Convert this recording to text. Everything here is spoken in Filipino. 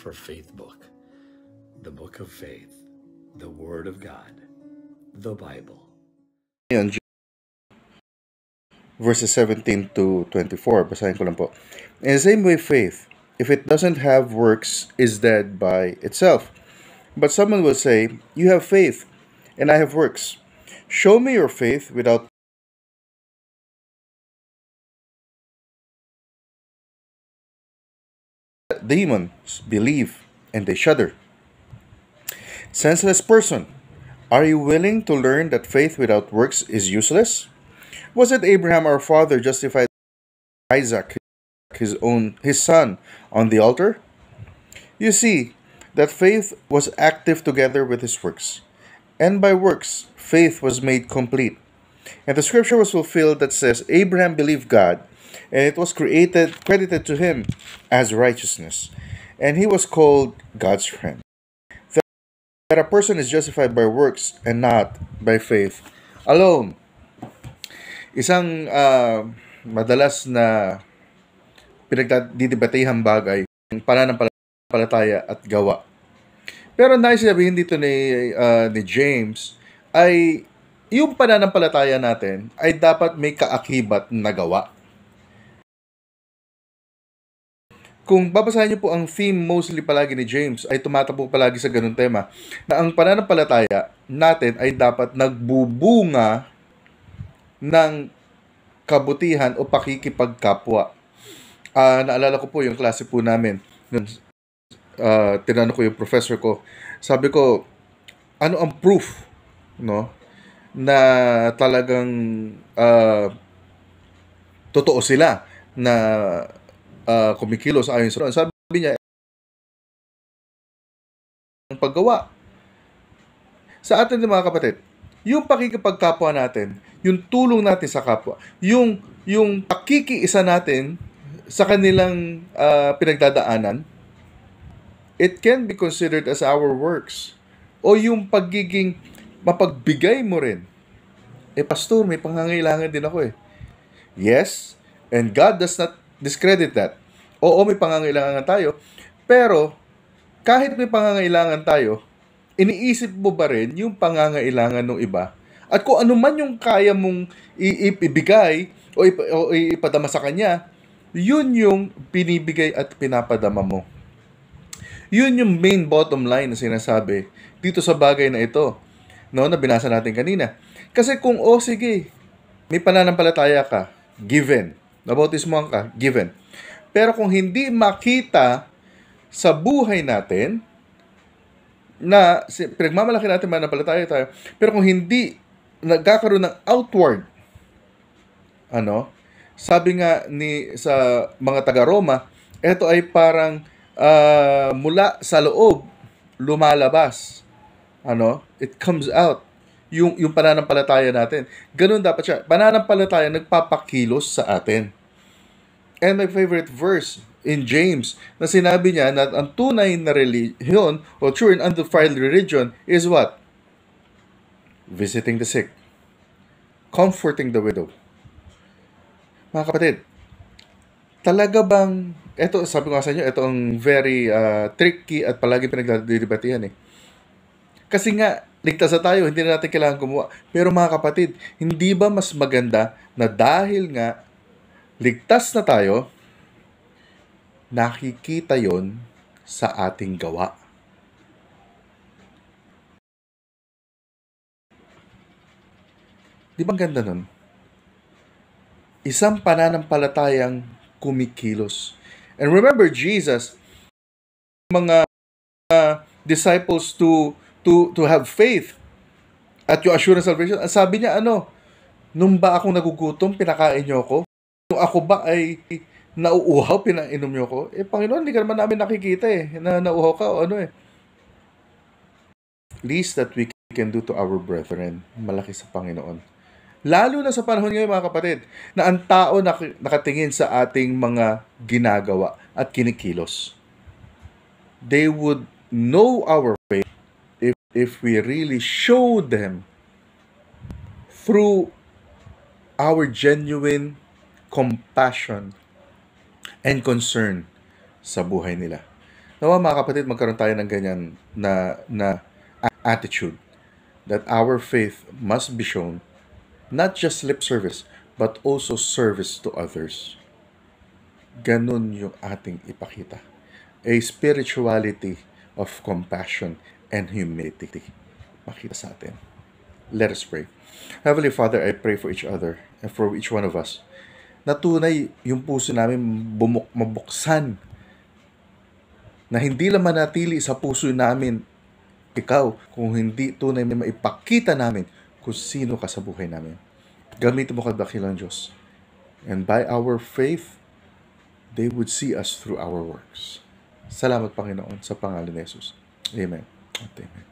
for Faith Book, the Book of Faith, the Word of God, the Bible. Verses 17 to 24, basahin ko lang po. In the same way, faith, if it doesn't have works, is dead by itself. But someone will say, you have faith, and I have works. Show me your faith without demons believe, and they shudder. Senseless person, are you willing to learn that faith without works is useless? Wasn't Abraham our father justified Isaac, his son, on the altar? You see that faith was active together with his works, and by works faith was made complete. And the scripture was fulfilled that says, Abraham believed God, and it was credited to him as righteousness, and he was called God's friend. That a person is justified by works and not by faith alone. Isang madalas na pinagdidebatehang bagay, ang pananampalataya at gawa. Pero nais sabihin dito ni James ay yung pananampalataya natin ay dapat may kaakibat na gawa. Kung babasahin niyo po ang theme mostly palagi ni James ay tumatapok palagi sa ganung tema na ang pananampalataya natin ay dapat nagbubunga ng kabutihan o pakikipagkapwa. Naalala ko po yung klase po namin. Tinanong ko yung professor ko. Sabi ko, ano ang proof, no, na talagang totoo sila na kumikilos ayon sa Ron? Sabi niya, ang paggawa. Sa atin mga kapatid, yung pakikipagkapwa natin, yung tulong natin sa kapwa, yung pakikiisa natin sa kanilang pinagdadaanan, it can be considered as our works. O yung pagiging mapagbigay mo rin. Pastor, may pangangailangan din ako . Yes, and God does not discredit that. Oo, may pangangailangan tayo, pero kahit may pangangailangan tayo, iniisip mo ba rin yung pangangailangan ng iba? At kung ano man yung kaya mong ibigay o ipadama sa kanya, yun yung binibigay at pinapadama mo. Yun yung main bottom line na sinasabi dito sa bagay na ito, no, na binasa natin kanina. Kasi kung, sige, may pananampalataya ka, given. Nabautismohan ka, given. Pero kung hindi makita sa buhay natin, na pinagmamalaki natin mananampalataya tayo, pero kung hindi nagkakaroon ng outward, sabi nga sa mga taga-Roma, ito ay parang mula sa loob, lumalabas. It comes out. Yung pananampalataya natin. Ganun dapat siya. Pananampalataya nagpapakilos sa atin. And my favorite verse in James na sinabi niya na ang tunay na religion o true and undefiled religion is what? Visiting the sick. Comforting the widow. Mga kapatid, talaga bang, sabi ko nga sa inyo, ito ang very tricky at palagi pinagdidebatihan . Kasi nga, ligtas na tayo, hindi na natin kailangan gumawa. Pero mga kapatid, hindi ba mas maganda na dahil nga ligtas na tayo, nakikita yon sa ating gawa? Di ba ganda nun? Isang pananampalatayang kumikilos. And remember, Jesus, mga disciples to have faith at yung assurance salvation. Sabi niya, nung ba akong nagugutom, pinakain niyo ako? Nung ako ba ay nauuhaw, pinainom niyo ako? Panginoon, hindi ka naman namin nakikita na nauuhaw ka o Least that we can do to our brethren, malaki sa Panginoon. Lalo na sa panahon ngayon, mga kapatid, na ang tao nakatingin sa ating mga ginagawa at kinikilos. They would know our faith if we really show them through our genuine compassion and concern sa buhay nila. Nawa mga kapatid, magkaroon tayo ng ganyan na attitude that our faith must be shown, not just lip service, but also service to others. Ganun yung ating ipakita. A spirituality of compassion and humility. Makita sa atin. Let us pray. Heavenly Father, I pray for each other and for each one of us na tunay yung puso namin mabuksan, na hindi lang manatili sa puso namin ikaw, kung hindi tunay may maipakita namin kung sino ka sa buhay namin. Gamitin mo kadakilang Diyos. And by our faith, they would see us through our works. Salamat, Panginoon, sa pangalan ni Jesus. Amen. At amen.